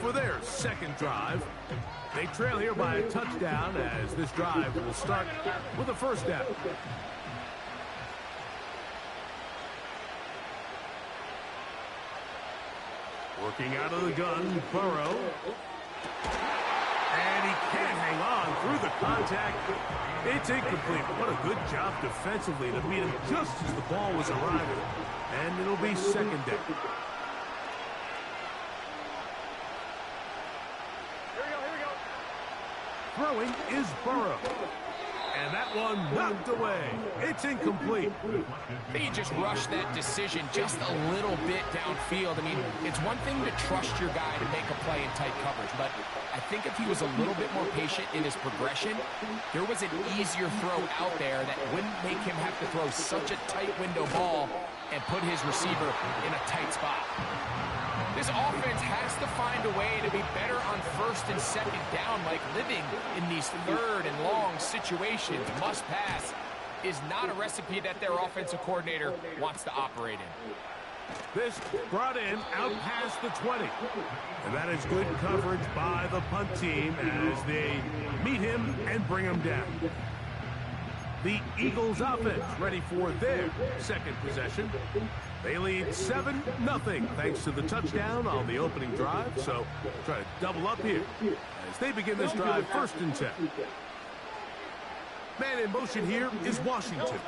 for their second drive. They trail here by a touchdown as this drive will start with a first down. Working out of the gun, Burrow. And he can't hang on through the contact. It's incomplete. What a good job defensively to beat him just as the ball was arriving. And it'll be second down. Throwing is Burrow. And that one knocked away. It's incomplete. I think he just rushed that decision just a little bit downfield. I mean, it's one thing to trust your guy to make a play in tight coverage, but I think if he was a little bit more patient in his progression, there was an easier throw out there that wouldn't make him have to throw such a tight window ball and put his receiver in a tight spot. This offense has to find a way to be better on first and second down, like living in these third and long situations. Must pass is not a recipe that their offensive coordinator wants to operate in. This brought in out past the 20. And that is good coverage by the punt team as they meet him and bring him down. The Eagles offense ready for their second possession. They lead 7-0 thanks to the touchdown on the opening drive. So try to double up here as they begin this drive first and 10. Man in motion here is Washington.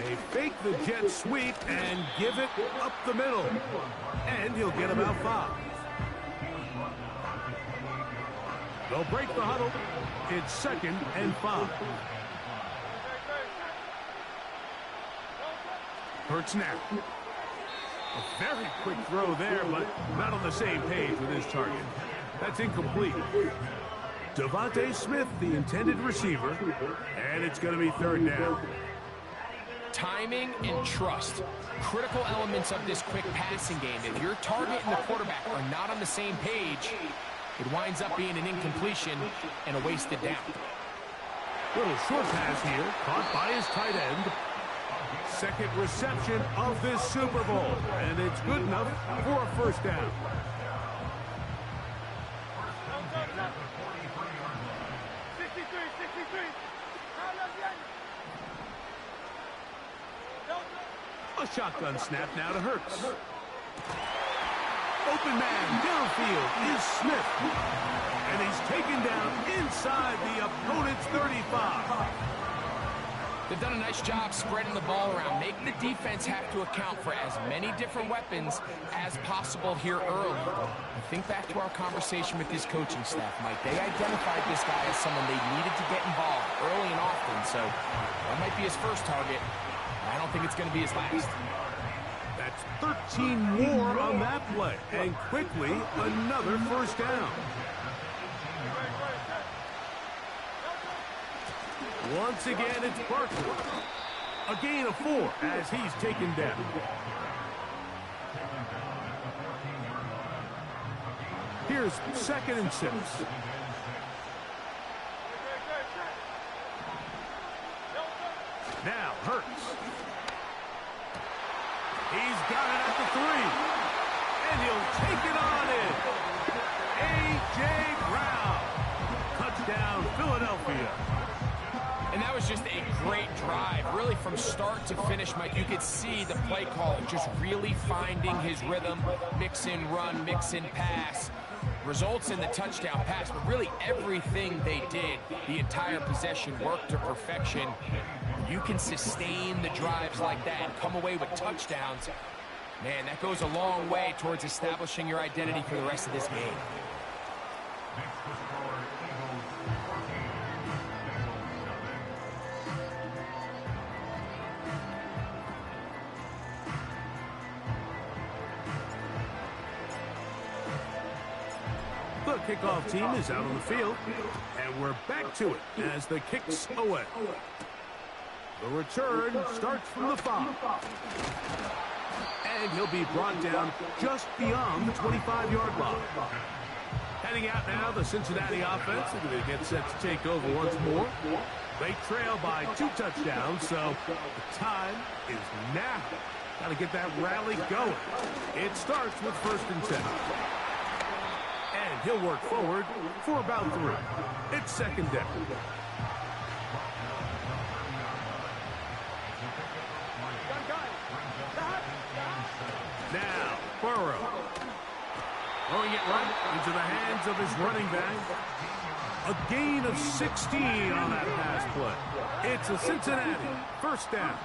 They fake the jet sweep and give it up the middle. And he'll get about 5. They'll break the huddle. It's second and 5. Hurts now. A very quick throw there, but not on the same page with his target. That's incomplete. Devontae Smith, the intended receiver, and it's going to be third down. Timing and trust, critical elements of this quick passing game. If your target and the quarterback are not on the same page, it winds up being an incompletion and a wasted down. Little short pass here, caught by his tight end. Second reception of this Super Bowl, and it's good enough for a first down. A shotgun snap now to Hurts. Open man downfield is Smith, and he's taken down inside the opponent's 35. They've done a nice job spreading the ball around, making the defense have to account for as many different weapons as possible here early. And think back to our conversation with this coaching staff, Mike. They identified this guy as someone they needed to get involved early and often, so that might be his first target. I don't think it's going to be his last. That's 13 more on that play, and quickly another first down. Once again, it's Barkley. A gain of 4 as he's taken down. Here's second and 6. Now Hurts. He's got it at the 3. And he'll take it on in. A.J. Brown. Touchdown, Philadelphia. And that was just a great drive, really from start to finish, Mike. You could see the play calling just really finding his rhythm, mix in run, mix in pass. Results in the touchdown pass, but really everything they did, the entire possession worked to perfection. You can sustain the drives like that and come away with touchdowns. Man, that goes a long way towards establishing your identity for the rest of this game. The kickoff team is out on the field, and we're back to it as the kick's away. The return starts from the 5. And he'll be brought down just beyond the 25-yard line. Heading out now, the Cincinnati offense. They're going to get set to take over once more. They trail by 2 touchdowns, so the time is now. Got to get that rally going. It starts with first and 10. And he'll work forward for about 3. It's second down. Now, Burrow. Throwing it right into the hands of his running back. A gain of 16 on that pass play. It's a Cincinnati first down.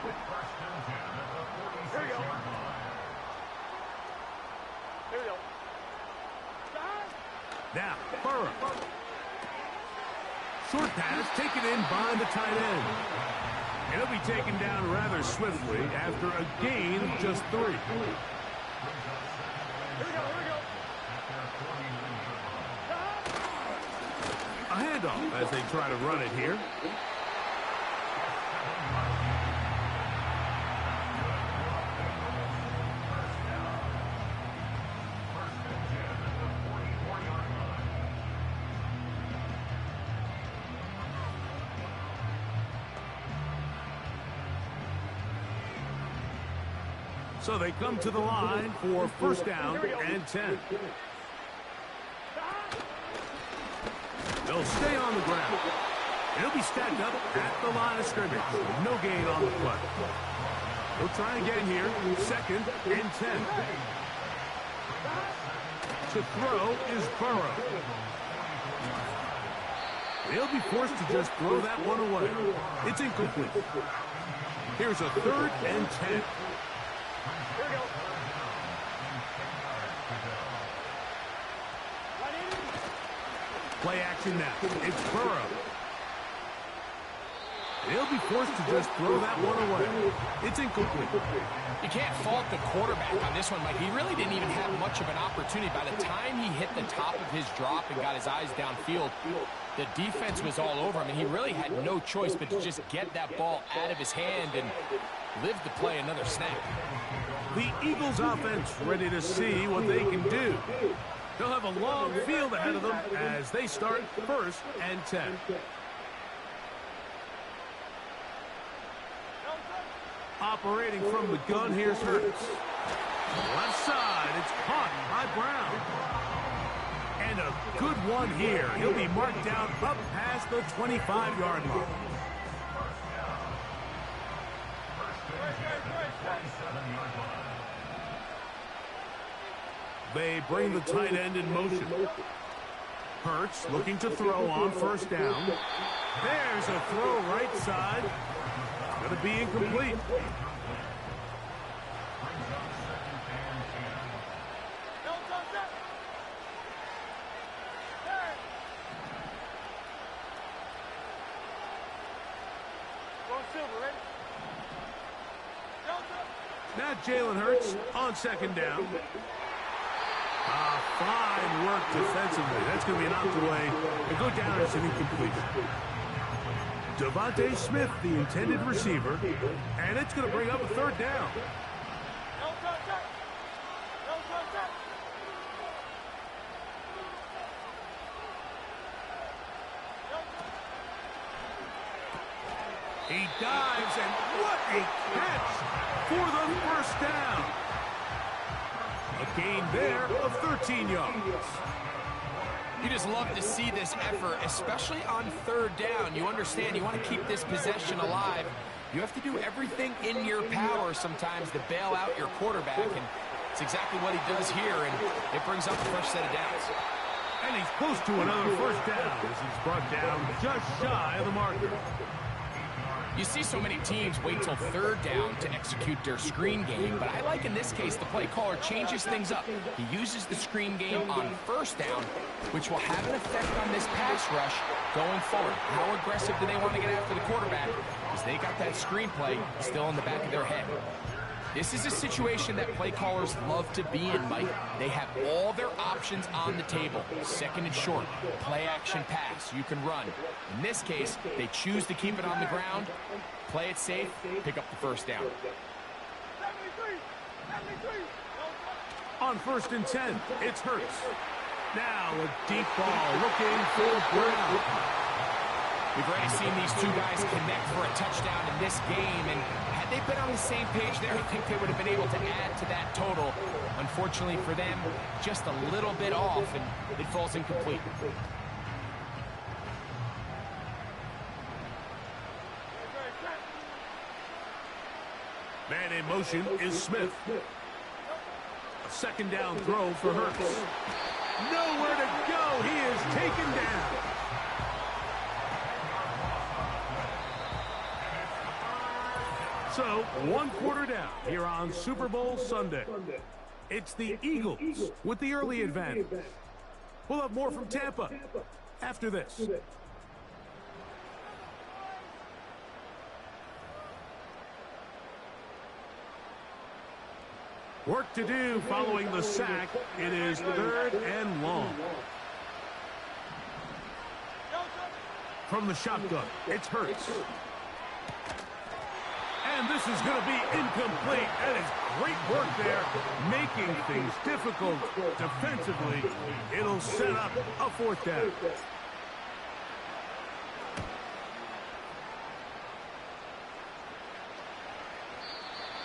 Here we go. Here we go. Now, Burrow. Short pass taken in by the tight end. And he'll be taken down rather swiftly after a gain of just 3. Here we go. Here we go. A handoff as they try to run it here. So they come to the line for first down and 10. They'll stay on the ground. It'll be stacked up at the line of scrimmage. No gain on the play. They'll try again here. Second and 10. To throw is Burrow. They'll be forced to just throw that one away. It's incomplete. Here's a third and 10. Here we go. Play action now. It's Burrow. They'll be forced to just throw that one away. It's incomplete. You can't fault the quarterback on this one, Mike. He really didn't even have much of an opportunity. By the time he hit the top of his drop and got his eyes downfield, the defense was all over him, and he really had no choice but to just get that ball out of his hand and live to play another snap. The Eagles offense ready to see what they can do. They'll have a long field ahead of them as they start first and 10. Operating from the gun, here's Hurts. Left side, it's caught by Brown. And a good one here. He'll be marked down up past the 25-yard line. They bring the tight end in motion. Hurts looking to throw on first down. There's a throw right side. Going to be incomplete. Now Jalen Hurts on second down. Fine work defensively. That's going to be knocked away and go down as an incompletion. Devontae Smith, the intended receiver, and it's going to bring up a third down. He dives, and what a catch for the first down. A gain there of 13 yards. You just love to see this effort, especially on third down. You understand you want to keep this possession alive. You have to do everything in your power sometimes to bail out your quarterback, and it's exactly what he does here, and it brings up the first set of downs. And he's close to another first down as he's brought down just shy of the marker. You see so many teams wait till third down to execute their screen game, but I like in this case the play caller changes things up. He uses the screen game on first down, which will have an effect on this pass rush going forward. How aggressive do they want to get after the quarterback? Because they got that screen play still in the back of their head. This is a situation that play callers love to be in, Mike. They have all their options on the table. Second and short, play action pass, you can run. In this case, they choose to keep it on the ground, play it safe, pick up the first down. On first and 10, it's Hurts. Now a deep ball looking for Brown. We've already seen these two guys connect for a touchdown in this game, and had they been on the same page there, I think they would have been able to add to that total. Unfortunately for them, just a little bit off, and it falls incomplete. Man in motion is Smith. A second down throw for Hurts. Nowhere to go. He is taken down. So, 1 quarter down here on Super Bowl Sunday. It's the Eagles with the early advantage. We'll have more from Tampa after this. Work to do following the sack. It is 3rd and long. From the shotgun, it's Hurts. And this is going to be incomplete. That is great work there, making things difficult defensively. It'll set up a 4th down.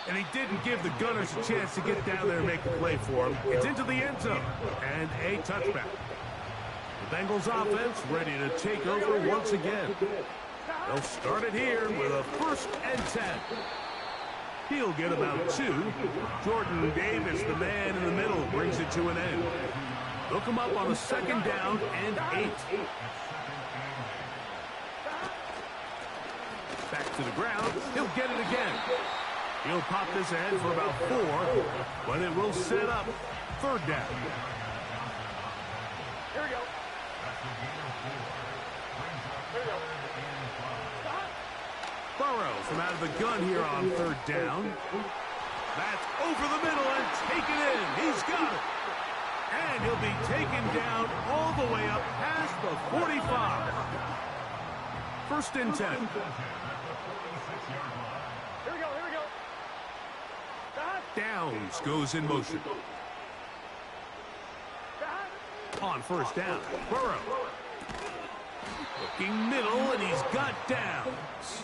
And he didn't give the Gunners a chance to get down there and make a play for him. It's into the end zone and a touchback. The Bengals offense ready to take over once again. They'll start it here with a 1st and 10. He'll get about 2. Jordan Davis, the man in the middle, brings it to an end. They'll come up on a 2nd down and 8. Back to the ground. He'll get it again. He'll pop this ahead for about 4, but it will set up 3rd down. Here we go. Here we go. Burrow from out of the gun here on 3rd down. That's over the middle and taken in. He's got it. And he'll be taken down all the way up past the 45. 1st and 10. Here we go. Here we go. Downs goes in motion. On 1st down, Burrow. Looking middle, and he's got Downs.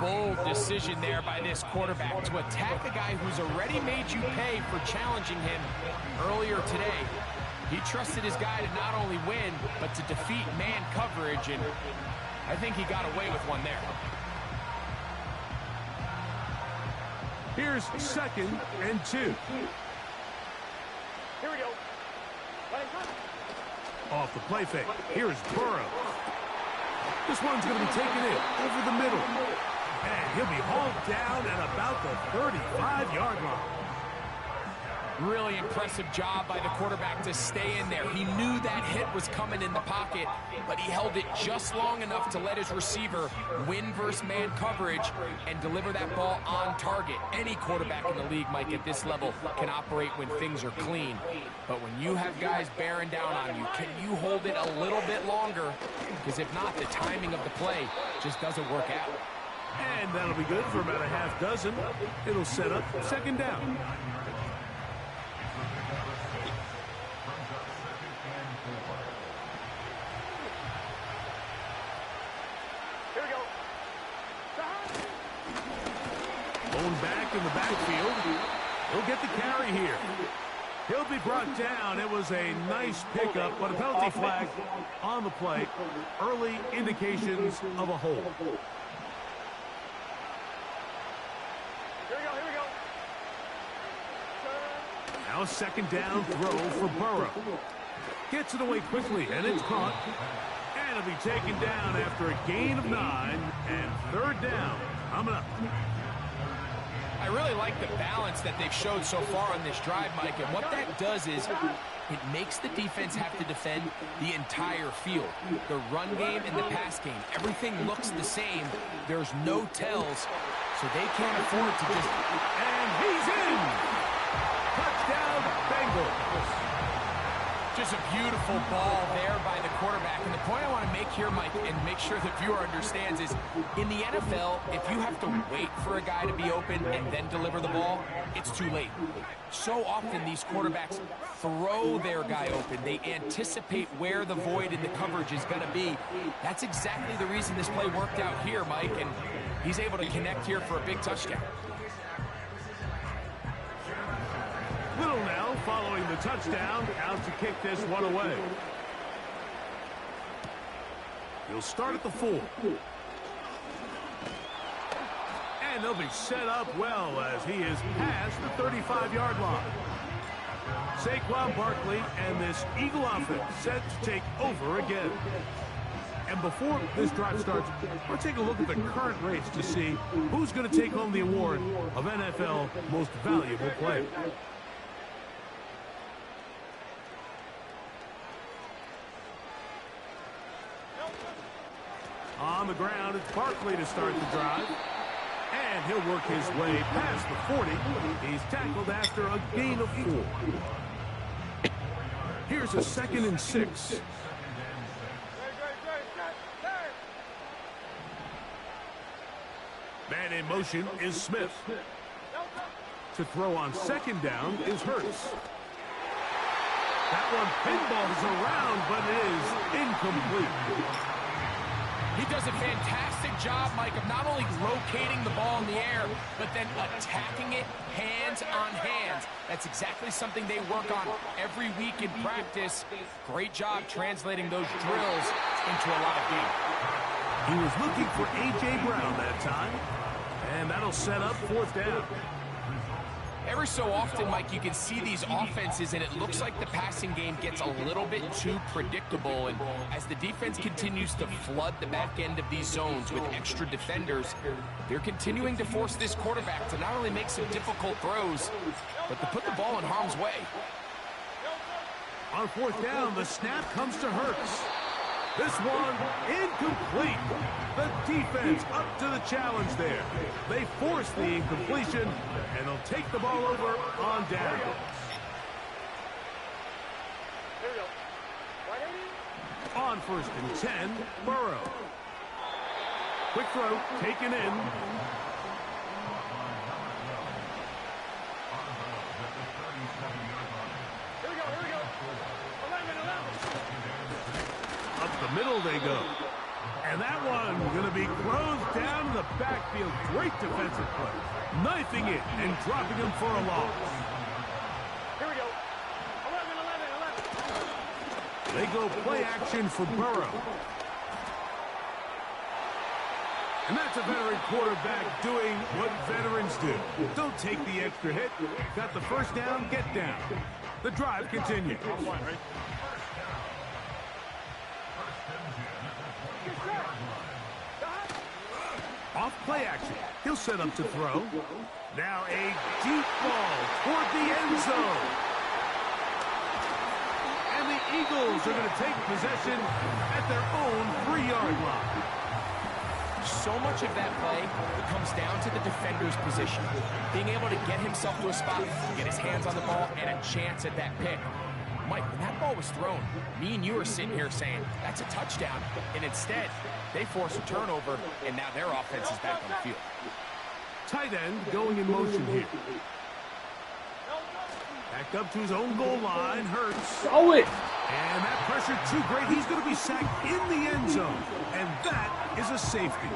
Bold decision there by this quarterback to attack a guy who's already made you pay for challenging him earlier today. He trusted his guy to not only win, but to defeat man coverage, and I think he got away with one there. Here's 2nd and 2. Here we go. Off the play fake. Here's Burrow. This one's going to be taken in over the middle. And he'll be hauled down at about the 35-yard line. Really impressive job by the quarterback to stay in there. He knew that hit was coming in the pocket, but he held it just long enough to let his receiver win versus man coverage and deliver that ball on target. Any quarterback in the league, Mike, at this level can operate when things are clean. But when you have guys bearing down on you, can you hold it a little bit longer? Because if not, the timing of the play just doesn't work out. And that'll be good for about a half dozen. It'll set up 2nd down. Back in the backfield. He'll get the carry here. He'll be brought down. It was a nice pickup, but a penalty flag on the play. Early indications of a hold. Here we go. Here we go. Now a 2nd down throw for Burrow. Gets it away quickly, and it's caught. And it'll be taken down after a gain of 9, and 3rd down coming up. I really like the balance that they've showed so far on this drive, Mike, and what that does is it makes the defense have to defend the entire field. The run game and the pass game, everything looks the same. There's no tells, so they can't afford to just... And he's in! Touchdown, Bengals! Just a beautiful ball there by the quarterback. And the point I want to make here, Mike, and make sure the viewer understands is, in the NFL, if you have to wait for a guy to be open and then deliver the ball, it's too late. So often these quarterbacks throw their guy open. They anticipate where the void in the coverage is going to be. That's exactly the reason this play worked out here, Mike, and he's able to connect here for a big touchdown. Little now following the touchdown, out to kick this one away. He'll start at the 4. And they'll be set up well as he is past the 35-yard line. Saquon Barkley and this Eagle offense set to take over again. And before this drive starts, we'll take a look at the current race to see who's going to take home the award of NFL Most Valuable Player. On the ground, it's Barkley to start the drive. And he'll work his way past the 40. He's tackled after a gain of 4. Here's a 2nd and 6. Man in motion is Smith. To throw on 2nd down is Hurts. That one pinballs around, but it is incomplete. He does a fantastic job, Mike, of not only locating the ball in the air, but then attacking it hands on hands. That's exactly something they work on every week in practice. Great job translating those drills into a lot of game. He was looking for A.J. Brown that time, and that'll set up 4th down. Every so often, Mike, you can see these offenses, and it looks like the passing game gets a little bit too predictable. And as the defense continues to flood the back end of these zones with extra defenders, they're continuing to force this quarterback to not only make some difficult throws, but to put the ball in harm's way. On 4th down, the snap comes to Hurts. This one incomplete. The defense up to the challenge there. They force the incompletion, and they'll take the ball over on down. On 1st and 10, Burrow. Quick throw, taken in. Up the middle they go. And that one going to be closed down in the backfield. Great defensive play. Knifing it and dropping him for a loss. Here we go. 11. They go play action for Burrow. And that's a veteran quarterback doing what veterans do. Don't take the extra hit. Got the 1st down, get down. The drive continues. Off play action. He'll set up to throw. Now a deep ball toward the end zone. And the Eagles are going to take possession at their own 3-yard line. So much of that play comes down to the defender's position. Being able to get himself to a spot, get his hands on the ball, and a chance at that pick. Mike, when that ball was thrown, me and you are sitting here saying, that's a touchdown. And instead, they force a turnover, and now their offense is back on the field. Tight end going in motion here. Back up to his own goal line, Hurts. Throw it! And that pressure too great. He's going to be sacked in the end zone. And that is a safety.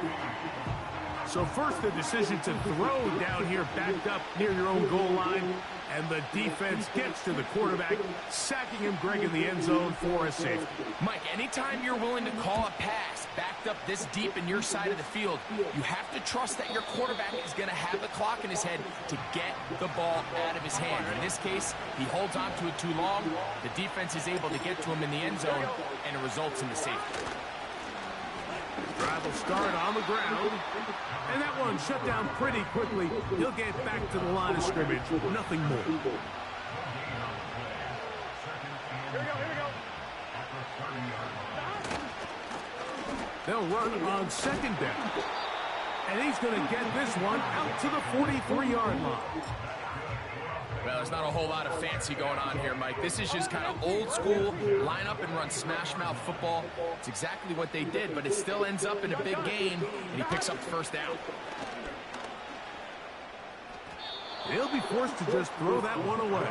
So first the decision to throw down here backed up near your own goal line. And the defense gets to the quarterback, sacking him, Greg, in the end zone for a safety. Mike, anytime you're willing to call a pass backed up this deep in your side of the field, you have to trust that your quarterback is going to have the clock in his head to get the ball out of his hand. In this case, he holds on to it too long. The defense is able to get to him in the end zone, and it results in the safety. Drive will start on the ground. And that one shut down pretty quickly. He'll get back to the line of scrimmage. Nothing more. Here we go. They'll run on 2nd down. And he's going to get this one out to the 43-yard line. Well, there's not a whole lot of fancy going on here, Mike. This is just kind of old school, line up and run smash mouth football. It's exactly what they did, but it still ends up in a big gain, and he picks up the first down. He'll be forced to just throw that one away.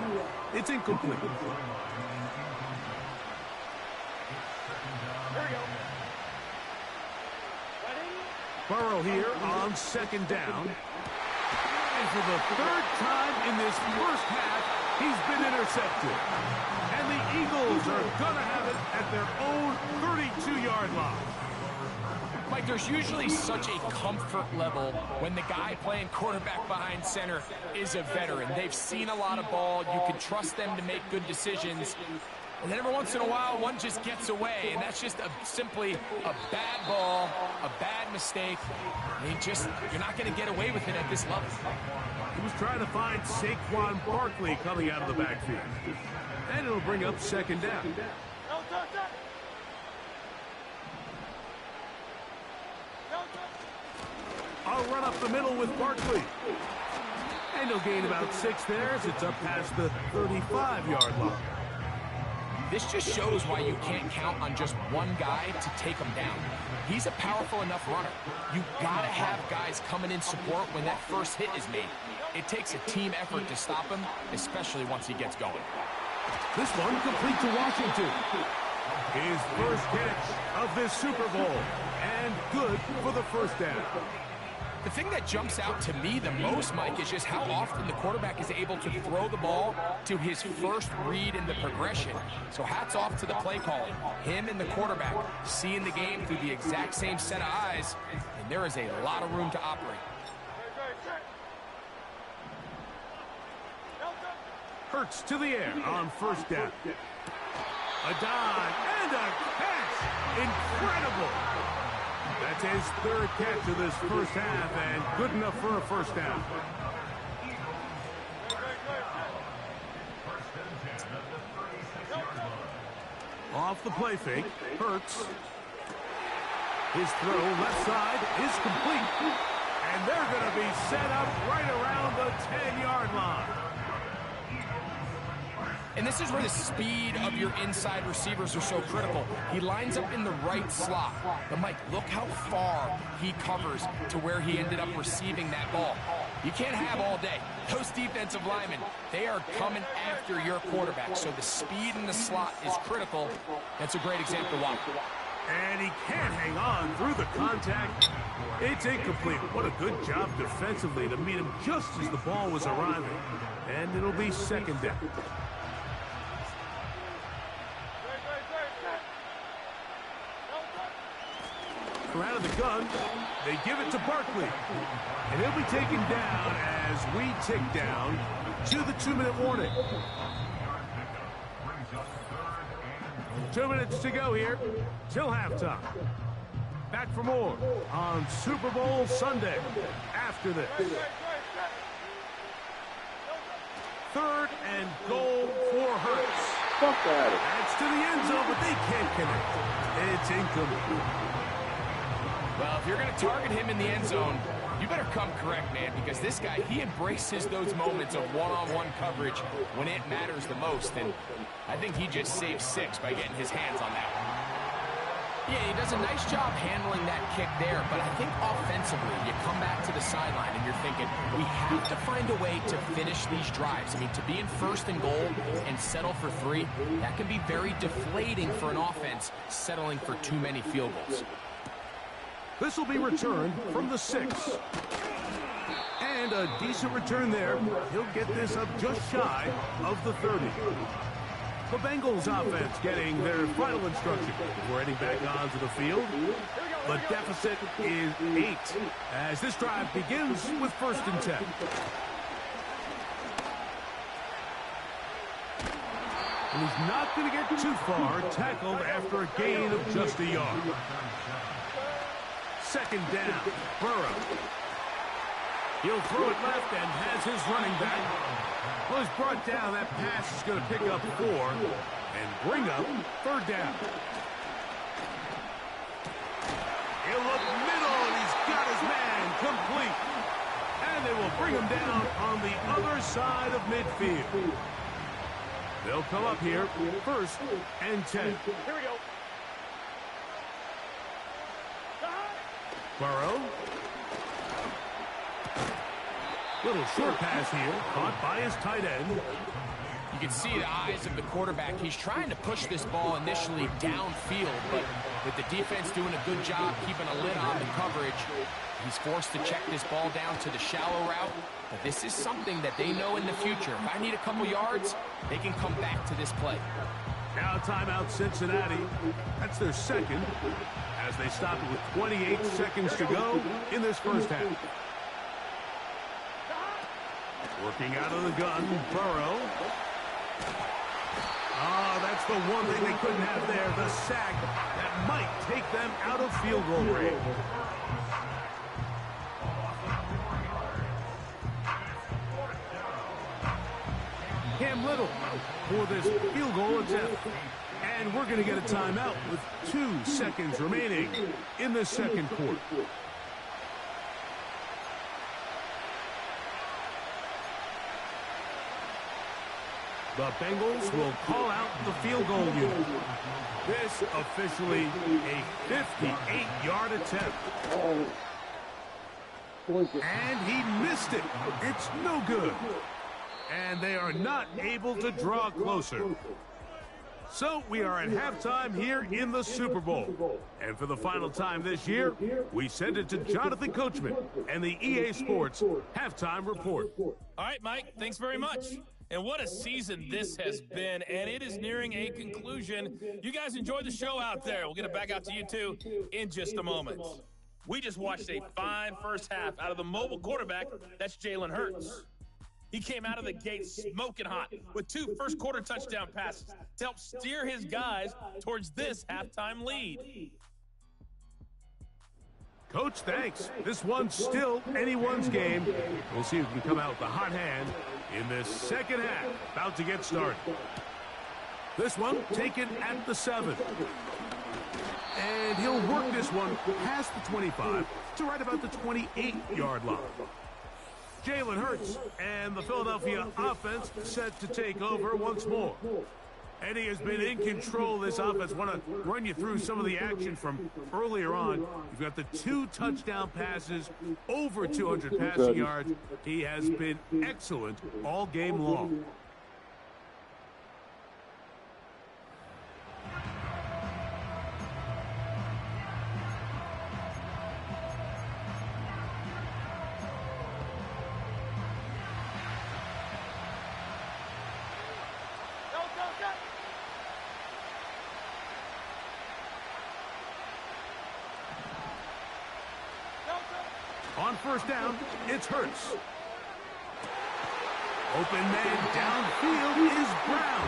It's incomplete. Here we go. Burrow here on second down. And for the third time in this first half, he's been intercepted. And the Eagles are going to have it at their own 32-yard line. Mike, there's usually such a comfort level when the guy playing quarterback behind center is a veteran. They've seen a lot of ball. You can trust them to make good decisions. And then every once in a while, one just gets away, and that's just simply a bad ball, a bad mistake. You're not going to get away with it at this level. He was trying to find Saquon Barkley coming out of the backfield. And it'll bring up second down. I'll run up the middle with Barkley. And he'll gain about 6 there as it's up past the 35-yard line. This just shows why you can't count on just one guy to take him down. He's a powerful enough runner. You gotta have guys coming in support when that first hit is made. It takes a team effort to stop him, especially once he gets going. This one complete to Washington. His first catch of this Super Bowl. And good for the first down. The thing that jumps out to me the most, Mike, is just how often the quarterback is able to throw the ball to his first read in the progression. So hats off to the play caller. Him and the quarterback seeing the game through the exact same set of eyes, and there is a lot of room to operate. Hurts to the air on first down. A dive and a catch. Incredible. That's his third catch of this first half, and good enough for a first down. Off the play fake, Hurts. His throw left side is complete. And they're going to be set up right around the 10-yard line. And this is where the speed of your inside receivers are so critical. He lines up in the right slot. But, Mike, look how far he covers to where he ended up receiving that ball. You can't have all day. Those defensive linemen, they are coming after your quarterback. So the speed in the slot is critical. That's a great example to watch. And he can't hang on through the contact. It's incomplete. What a good job defensively to meet him just as the ball was arriving. And it'll be second down. Out of the gun, they give it to Barkley. And he'll be taken down as we tick down to the 2-minute warning. 2 minutes to go here till halftime. Back for more on Super Bowl Sunday after this. 3rd and goal for Hurts. That's to the end zone, but they can't connect. It's incomplete. Well, if you're going to target him in the end zone, you better come correct, man, because this guy, he embraces those moments of one-on-one coverage when it matters the most, and I think he just saved 6 by getting his hands on that one. Yeah, he does a nice job handling that kick there, but I think offensively, you come back to the sideline and you're thinking, we have to find a way to finish these drives. I mean, to be in 1st and goal and settle for 3, that can be very deflating for an offense settling for too many field goals. This will be returned from the 6. And a decent return there. He'll get this up just shy of the 30. The Bengals offense getting their final instruction before heading back onto the field. The deficit is 8 as this drive begins with 1st and 10. And he's not going to get too far, tackled after a gain of just a yard. 2nd down, Burrow. He'll throw it left and has his running back. Well, he's brought down. That pass is going to pick up 4 and bring up 3rd down. He'll look middle, and he's got his man complete. And And they will bring him down on the other side of midfield. They'll come up here, 1st and 10. Here we go. Burrow. Little short pass here, caught by his tight end. You can see the eyes of the quarterback. He's trying to push this ball initially downfield, but with the defense doing a good job keeping a lid on the coverage, he's forced to check this ball down to the shallow route. But this is something that they know in the future. If I need a couple yards, they can come back to this play. Now timeout Cincinnati. That's their second as they stop it with 28 seconds to go in this first half. Working out of the gun, Burrow. Oh, that's the one thing they couldn't have there, the sack that might take them out of field goal range. Cam Little for this field goal attempt. And we're going to get a timeout with 2 seconds remaining in the second quarter. The Bengals will call out the field goal unit. This officially a 58-yard attempt. And he missed it. It's no good. And they are not able to draw closer. So we are at halftime here in the Super Bowl. And for the final time this year, we send it to Jonathan Coachman and the EA Sports Halftime Report. All right, Mike, thanks very much. And what a season this has been, and it is nearing a conclusion. You guys enjoy the show out there. We'll get it back out to you, too, in just a moment. We just watched a fine first half out of the mobile quarterback. That's Jalen Hurts. He came out of the gate smoking hot with 2 first-quarter touchdown passes to help steer his guys towards this halftime lead. Coach, thanks. This one's still anyone's game. We'll see if we can come out with the hot hand in this second half. About to get started. This one taken at the 7. And he'll work this one past the 25 to right about the 28-yard line. Jalen Hurts and the Philadelphia offense set to take over once more. And he has been in control of this offense. Want to run you through some of the action from earlier on. You've got the 2 touchdown passes, over 200 passing yards. He has been excellent all game long. On first down, it's Hurts. Open man downfield is Brown.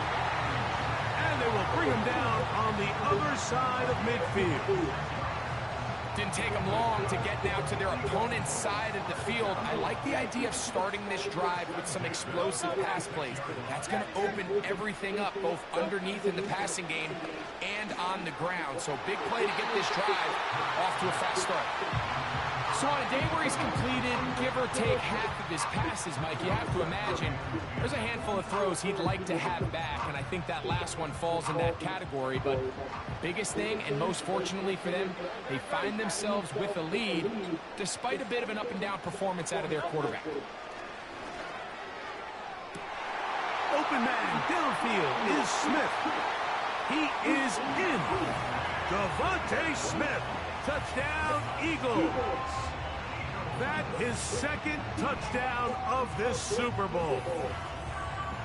And they will bring him down on the other side of midfield. Didn't take them long to get now to their opponent's side of the field. I like the idea of starting this drive with some explosive pass plays. That's going to open everything up, both underneath in the passing game and on the ground. So big play to get this drive off to a fast start. So on a day where he's completed, give or take half of his passes, Mike, you have to imagine there's a handful of throws he'd like to have back, and I think that last one falls in that category. But biggest thing, and most fortunately for them, they find themselves with a lead despite a bit of an up-and-down performance out of their quarterback. Open man downfield is Smith. He is in. Devontae Smith. Touchdown, Eagles. That is second touchdown of this Super Bowl.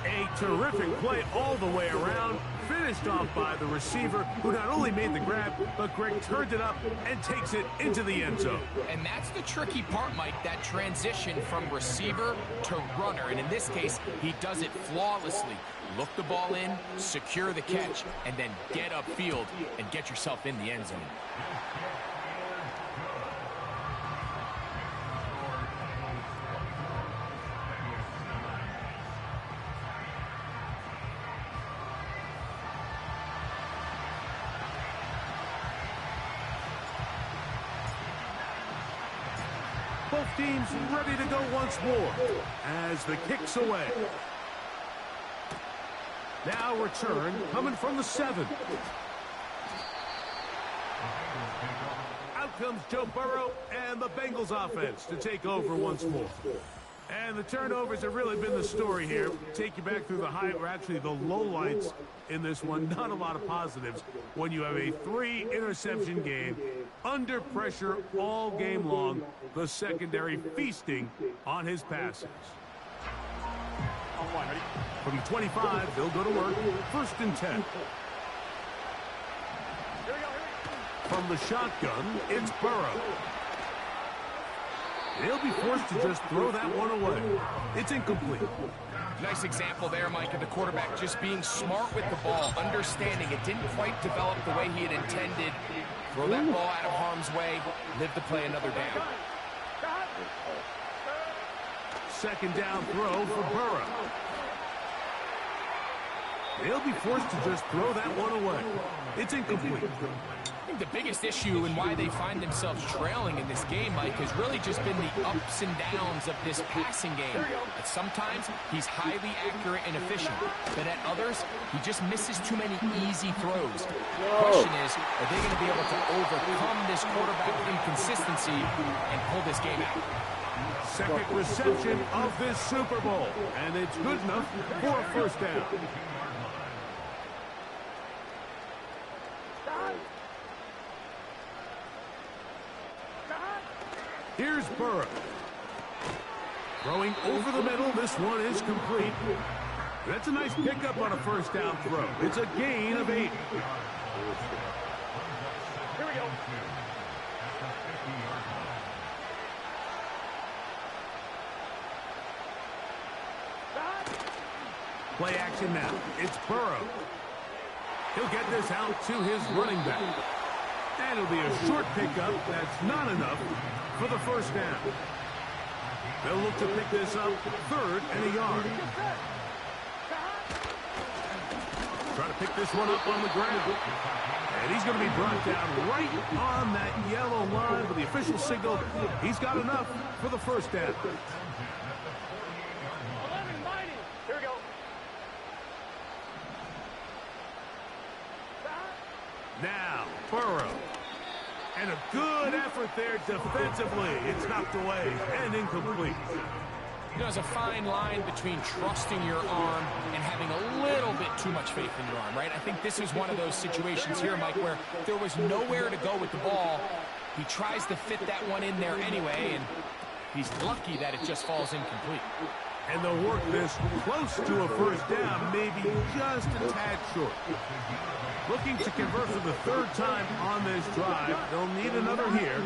A terrific play all the way around, finished off by the receiver, who not only made the grab, but Greg turned it up and takes it into the end zone. And that's the tricky part, Mike, that transition from receiver to runner. And in this case, he does it flawlessly. Look the ball in, secure the catch, and then get upfield and get yourself in the end zone. Both teams ready to go once more as the kick's away. Now return coming from the 7. Out comes Joe Burrow and the Bengals offense to take over once more. And the turnovers have really been the story here. Take you back through the high, or actually the lowlights in this one. Not a lot of positives when you have a 3-interception game under pressure all game long. The secondary feasting on his passes. On one, ready? From the 25, they'll go to work. 1st and 10. Here we go, here we go. From the shotgun, it's Burrow. They'll be forced to just throw that one away. It's incomplete. Nice example there, Mike, of the quarterback just being smart with the ball, understanding it didn't quite develop the way he had intended. Throw that ball out of harm's way, live to play another down. 2nd down throw for Burrow. They'll be forced to just throw that one away. It's incomplete. I think the biggest issue and why they find themselves trailing in this game, Mike, has really just been the ups and downs of this passing game. At sometimes, he's highly accurate and efficient, but at others, he just misses too many easy throws. The question is, are they going to be able to overcome this quarterback inconsistency and pull this game out? 2nd reception of this Super Bowl, and it's good enough for a 1st down. Here's Burrow. Throwing over the middle. This one is complete. That's a nice pickup on a 1st down throw. It's a gain of 8. Here we go. Play action now. It's Burrow. He'll get this out to his running back. And it'll be a short pickup. That's not enough for the 1st down. They'll look to pick this up 3rd and a yard. Try to pick this one up on the ground. And he's going to be brought down right on that yellow line with the official signal. He's got enough for the 1st down. 11-90. Here we go. Now, Burrow. And a good effort there defensively. It's knocked away and incomplete. You know, there's a fine line between trusting your arm and having a little bit too much faith in your arm, right? I think this is one of those situations here, Mike, where there was nowhere to go with the ball. He tries to fit that one in there anyway, and he's lucky that it just falls incomplete. And they'll work this close to a 1st down, maybe just a tad short. Looking to convert for the 3rd time on this drive. They'll need another here.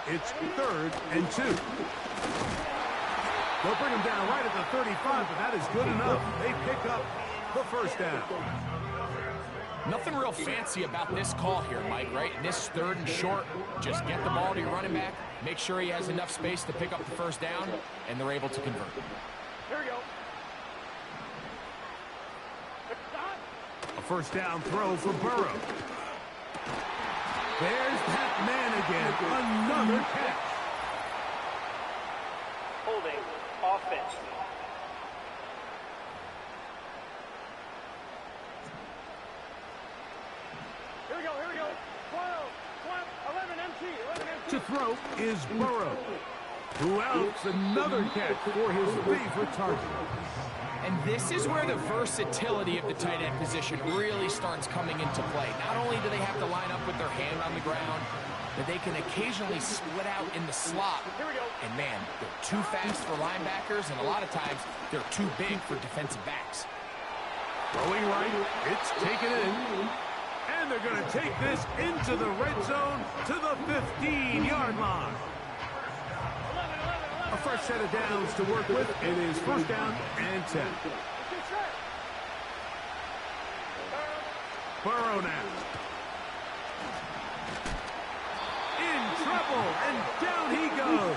It's 3rd and 2. They'll bring him down right at the 35, but that is good enough. They pick up the 1st down. Nothing real fancy about this call here, Mike, right? This 3rd and short, just get the ball to your running back, make sure he has enough space to pick up the 1st down, and they're able to convert. Here we go. A 1st down throw for Burrow. There's that man again. Another catch. Holding. Offense. Here we go, here we go. 12, 11 MT, 11 MT. To throw is Burrow, who outs another catch for his favorite target. And this is where the versatility of the tight end position really starts coming into play. Not only do they have to line up with their hand on the ground, but they can occasionally split out in the slot. And man, they're too fast for linebackers, and a lot of times they're too big for defensive backs. Throwing right, it's taken in. And they're going to take this into the red zone to the 15-yard line. A fresh set of downs to work with. It is 1st down and 10. Burrow now. In trouble, and down he goes.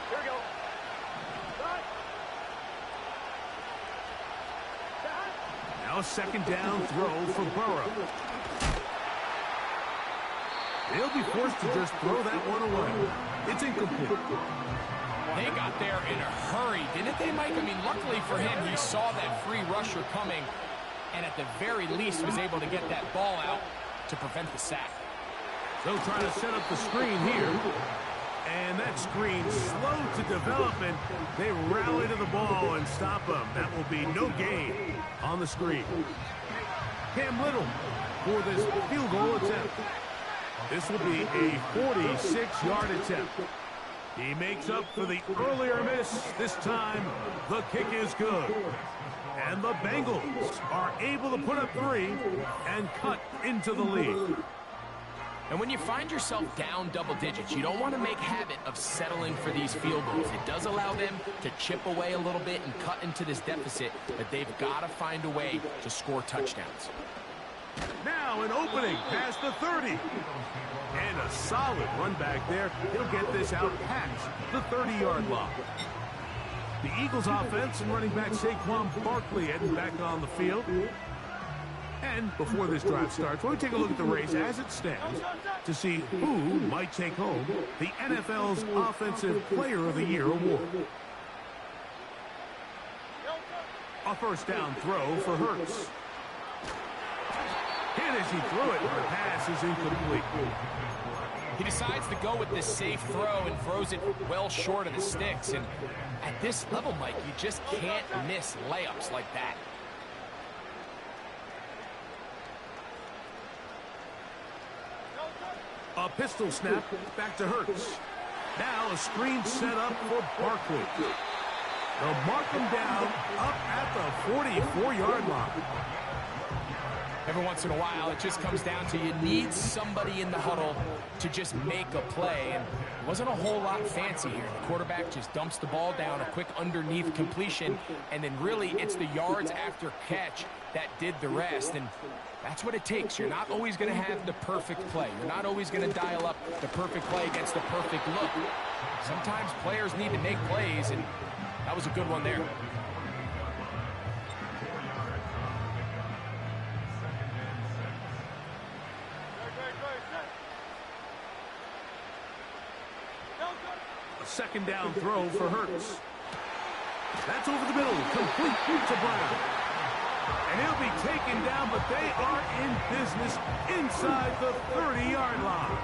Here we go. Now a second down throw for Burrow. They'll be forced to just throw that one away. It's incomplete. They got there in a hurry, didn't they, Mike? I mean, luckily for him, he saw that free rusher coming, and at the very least was able to get that ball out to prevent the sack. They'll try to set up the screen here. And that screen slow to develop, and they rally to the ball and stop him. That will be no gain on the screen. Cam Little for this field goal attempt. This will be a 46-yard attempt. He makes up for the earlier miss. This time, the kick is good. And the Bengals are able to put up 3 and cut into the lead. And when you find yourself down double digits, you don't want to make habit of settling for these field goals. It does allow them to chip away a little bit and cut into this deficit, but they've got to find a way to score touchdowns. Now an opening past the 30. And a solid run back there. He'll get this out past the 30-yard line. The Eagles offense and running back Saquon Barkley heading back on the field. And before this drive starts, we'll take a look at the race as it stands to see who might take home the NFL's Offensive Player of the Year award. A first down throw for Hurts. Hit as he threw it, the pass is incomplete. He decides to go with this safe throw and throws it well short of the sticks. And at this level, Mike, you just can't miss layups like that. A pistol snap back to Hurts. Now a screen set up for Barkley. They'll mark him down up at the 44-yard line. Every once in a while, it just comes down to you need somebody in the huddle to just make a play. And it wasn't a whole lot fancy here. The quarterback just dumps the ball down, a quick underneath completion, and then really it's the yards after catch that did the rest. And that's what it takes. You're not always going to have the perfect play. You're not always going to dial up the perfect play against the perfect look. Sometimes players need to make plays, and that was a good one there. A second down throw for Hurts. That's over the middle, complete to Brown. And he'll be taken down, but they are in business inside the 30-yard line.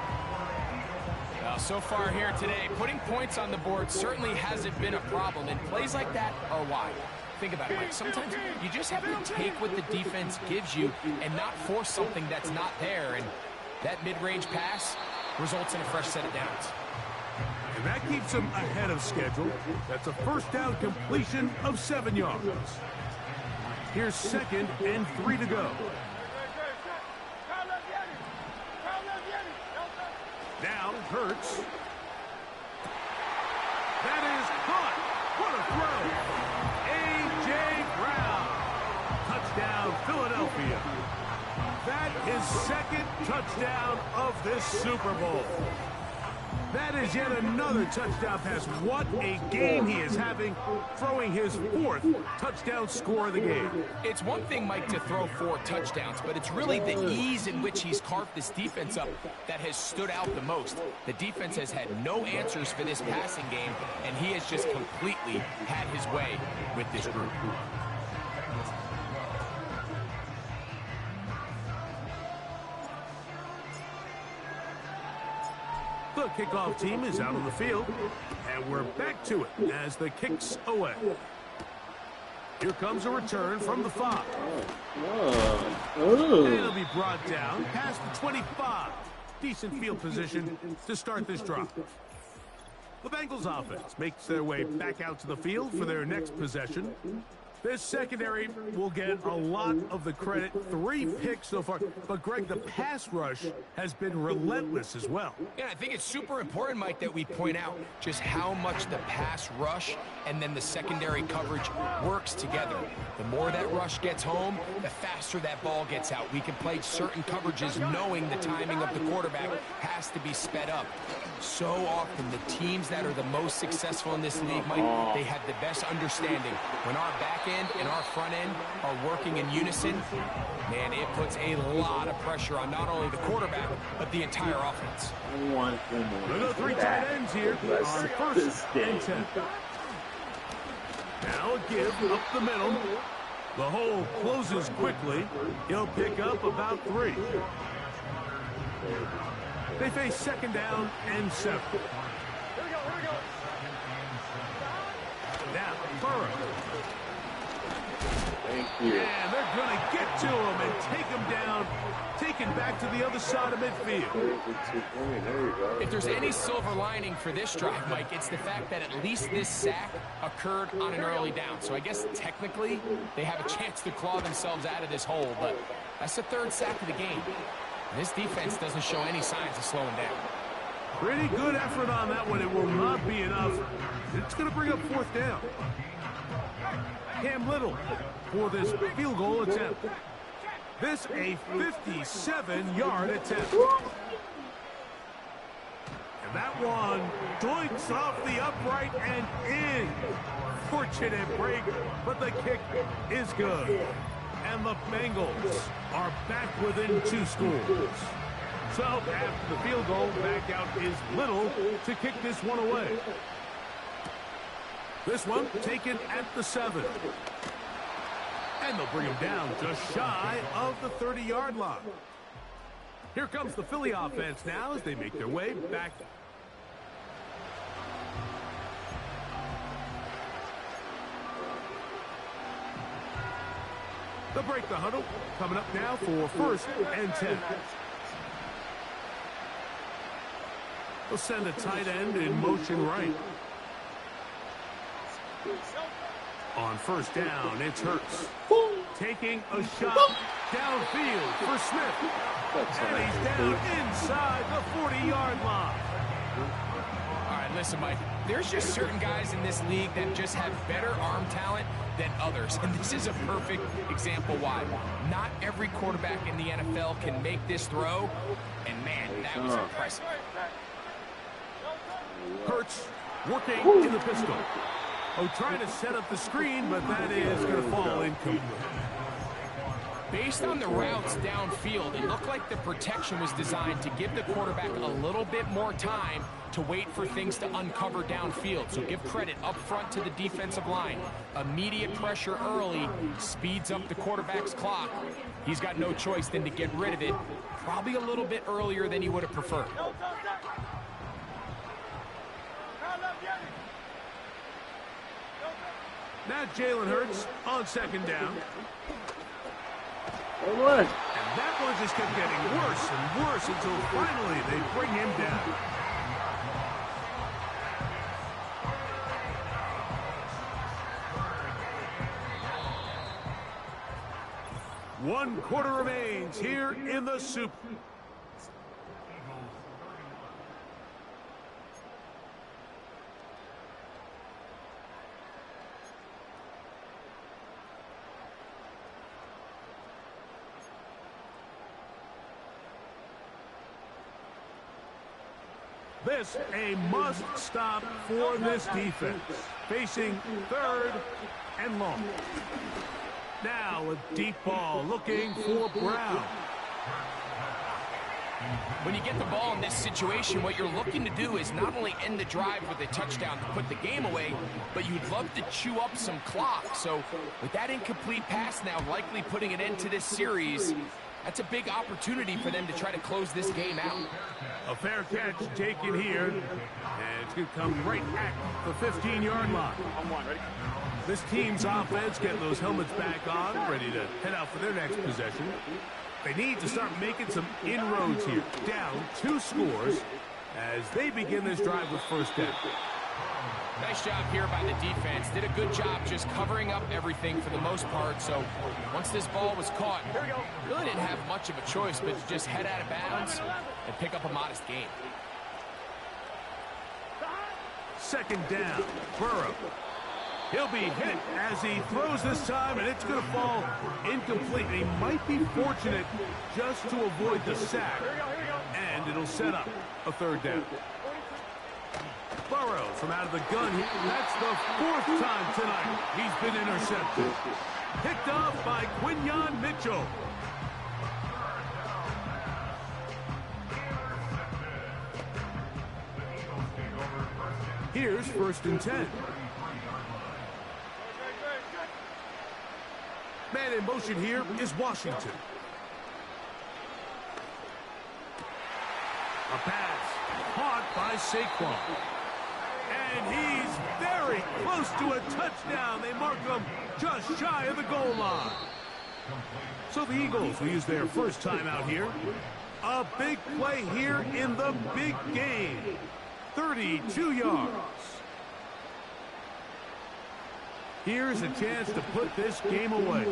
Well, so far here today, putting points on the board certainly hasn't been a problem, and plays like that are why. Think about it, Mike. Sometimes you just have to take what the defense gives you and not force something that's not there, and that mid-range pass results in a fresh set of downs. And that keeps him ahead of schedule. That's a first down completion of 7 yards. Here's 2nd and 3 to go. Now Hurts. That is caught. What a throw. A.J. Brown. Touchdown, Philadelphia. That is 2nd touchdown of this Super Bowl. That is yet another touchdown pass. What a game he is having, throwing his 4th touchdown score of the game. It's one thing, Mike, to throw 4 touchdowns, but it's really the ease in which he's carved this defense up that has stood out the most. The defense has had no answers for this passing game, and he has just completely had his way with this group. The kickoff team is out on the field, and we're back to it as the kick's away. Here comes a return from the 5. And it'll be brought down past the 25. Decent field position to start this drive. The Bengals offense makes their way back out to the field for their next possession. This secondary will get a lot of the credit. 3 picks so far. But, Greg, the pass rush has been relentless as well. Yeah, I think it's super important, Mike, that we point out just how much the pass rush and then the secondary coverage works together. The more that rush gets home, the faster that ball gets out. We can play certain coverages knowing the timing of the quarterback has to be sped up. So often, the teams that are the most successful in this league, Mike, they have the best understanding. When our back end and our front end are working in unison, man, it puts a lot of pressure on not only the quarterback, but the entire offense. Look at 3 tight ends here on first and 10. Now a give up the middle. The hole closes quickly. He'll pick up about 3. They face second down and 7. Now, Burrow. And they're going to get to him and take him down, taken back to the other side of midfield. If there's any silver lining for this drive, Mike, it's the fact that at least this sack occurred on an early down. So I guess technically they have a chance to claw themselves out of this hole, but that's the 3rd sack of the game. And this defense doesn't show any signs of slowing down. Pretty good effort on that one. It will not be enough. It's going to bring up 4th down. Cam Little for this field goal attempt. This a 57-yard attempt. And that one doinks off the upright and in. Fortunate break, but the kick is good. And the Bengals are back within 2 scores. So after the field goal, back out is Little to kick this one away. This one taken at the 7. And they'll bring him down just shy of the 30-yard line. Here comes the Philly offense now as they make their way back. They'll break the huddle. Coming up now for first and 10. They'll send a tight end in motion right. On first down, it's Hurts. Taking a shot downfield for Smith. And he's down inside the 40-yard line. All right, listen, Mike, there's just certain guys in this league that just have better arm talent than others. And this is a perfect example why. Not every quarterback in the NFL can make this throw. And, man, that was impressive. Hurts working in the pistol. Trying to set up the screen, but that is going to fall incomplete. Based on the routes downfield, it looked like the protection was designed to give the quarterback a little bit more time to wait for things to uncover downfield. So give credit up front to the defensive line. Immediate pressure early speeds up the quarterback's clock. He's got no choice than to get rid of it, probably a little bit earlier than he would have preferred. Now Jalen Hurts on second down. What? And that one just kept getting worse and worse until finally they bring him down. One quarter remains here in the Super. This a must stop for this defense. Facing 3rd and long. Now a deep ball looking for Brown. When you get the ball in this situation, what you're looking to do is not only end the drive with a touchdown to put the game away, but you'd love to chew up some clock. So with that incomplete pass now likely putting an end to this series, that's a big opportunity for them to try to close this game out. A fair catch taken here, and it's going to come right at the 15-yard line. This team's offense getting those helmets back on, ready to head out for their next possession. They need to start making some inroads here. Down 2 scores as they begin this drive with first down. Nice job here by the defense. Did a good job just covering up everything for the most part. So once this ball was caught, really didn't have much of a choice but to just head out of bounds and pick up a modest gain. Second down, Burrow. He'll be hit as he throws this time, and it's going to fall incomplete. He might be fortunate just to avoid the sack, and it'll set up a 3rd down. Burrow from out of the gun. That's the 4th time tonight he's been intercepted. Picked off by Quinyon Mitchell. Here's 1st and 10. Man in motion here is Washington. A pass caught by Saquon. And he's very close to a touchdown. They mark him just shy of the goal line. So the Eagles will use their first time out here. A big play here in the big game. 32 yards. Here's a chance to put this game away.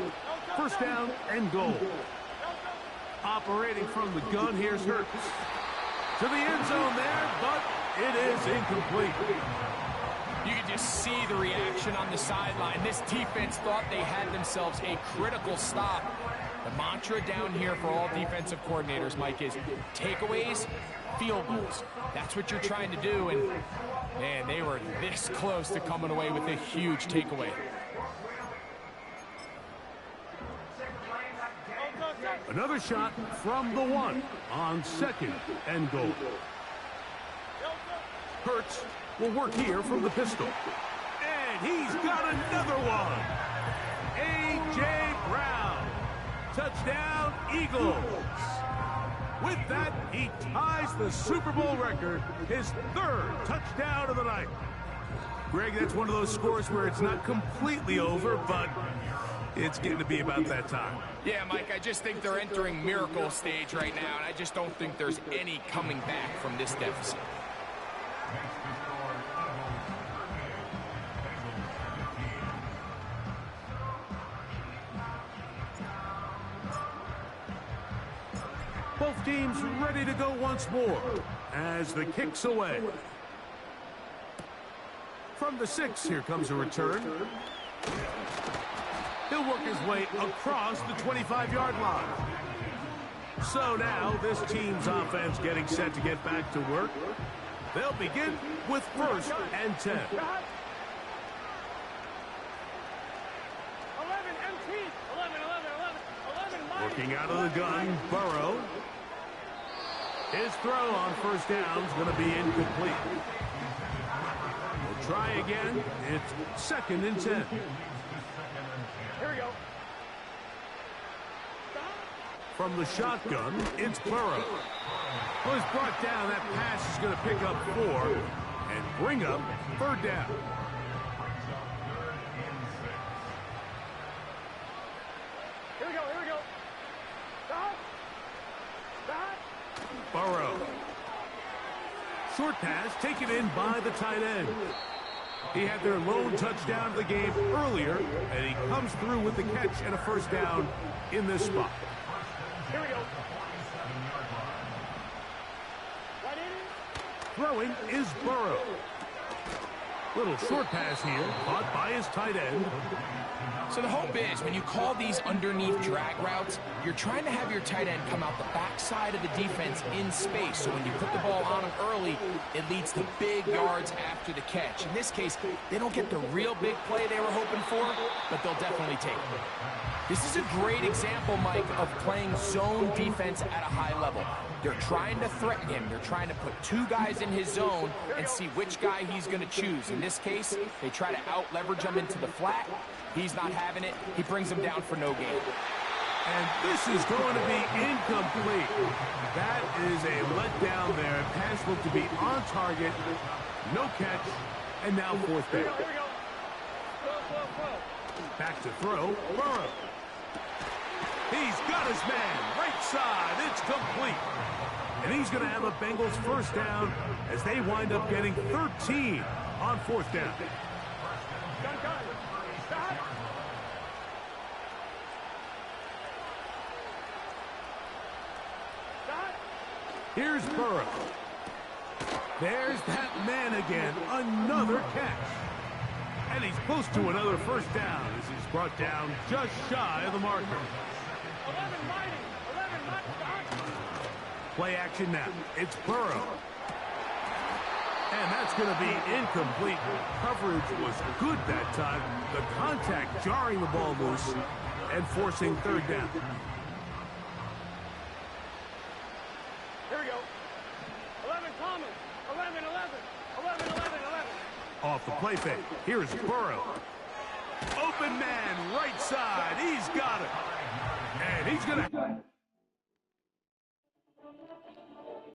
1st down and goal. Operating from the gun, here's Hurts. To the end zone there, but it is incomplete. You can just see the reaction on the sideline. This defense thought they had themselves a critical stop. The mantra down here for all defensive coordinators, Mike, is takeaways, field goals. That's what you're trying to do, and man, they were this close to coming away with a huge takeaway. Another shot from the 1 on 2nd and goal. Hurts will work here from the pistol. And he's got another one. A.J. Brown. Touchdown, Eagles. With that, he ties the Super Bowl record, his 3rd touchdown of the night. Greg, that's one of those scores where it's not completely over, but it's getting to be about that time. Yeah, Mike, I just think they're entering miracle stage right now, and I just don't think there's any coming back from this deficit. Both teams ready to go once more as the kick's away. From the 6, here comes a return. He'll work his way across the 25-yard line. So now this team's offense getting set to get back to work. They'll begin with 1st and 10. 11 MT. 11. Working out of the gun, Burrow. His throw on 1st down is going to be incomplete. We'll try again. It's 2nd and 10. Here we go. From the shotgun, it's Burrow. Well, he's brought down. That pass is going to pick up 4 and bring up 3rd down. Here we go. Stop. Burrow. Short pass taken in by the tight end. He had their lone touchdown of the game earlier, and he comes through with the catch and a 1st down in this spot. Here we go. Throwing is Burrow. Little short pass here, caught by his tight end. So the hope is when you call these underneath drag routes, you're trying to have your tight end come out the backside of the defense in space. So when you put the ball on him early, it leads to big yards after the catch. In this case, they don't get the real big play they were hoping for, but they'll definitely take it. This is a great example, Mike, of playing zone defense at a high level. They're trying to threaten him. They're trying to put 2 guys in his zone and see which guy he's going to choose. In this case, they try to out-leverage him into the flat. He's not having it. He brings him down for no gain. And this is going to be incomplete. That is a letdown there. Pass looked to be on target. No catch. And now 4th down. Here we go. Back to throw. Burrow. He's got his man. Right side. It's complete. And he's going to have a Bengals 1st down as they wind up getting 13 on 4th down. Stop. Here's Burrow. There's that man again. Another catch. And he's close to another 1st down as he's brought down just shy of the marker. 11 mighty. Play action now. It's Burrow. And that's going to be incomplete. Coverage was good that time. The contact jarring the ball loose and forcing third down. Here we go. 11 common. 11, 11. 11, 11, 11. Off the play fake. Here's Burrow. Open man, right side. He's got it. And he's going to...